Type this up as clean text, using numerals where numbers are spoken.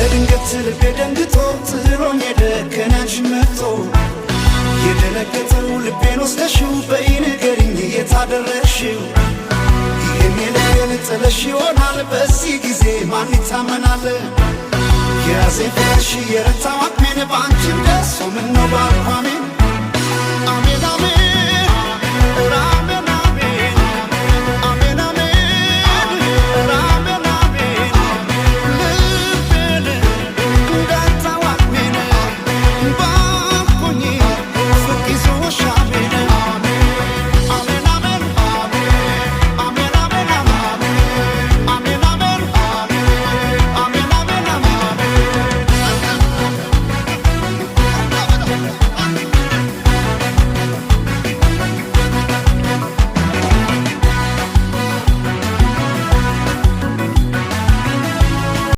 ለድንገት ልቤ ደንግጦ ጥሎኝ ሄደ ከናንቺን መጥቶ የደነገጠው ልቤን ወስደሽው በይ ንገሪኝ የታደረግሽው ይሄኔ ለኔን ጥለሽ ይሆናል በዚህ ጊዜ ማን ይታመናል የያዘኝ ፍቅርሽ የረታው አቅሜን በአንቺም ደርሶ ምነው ባልኳሜን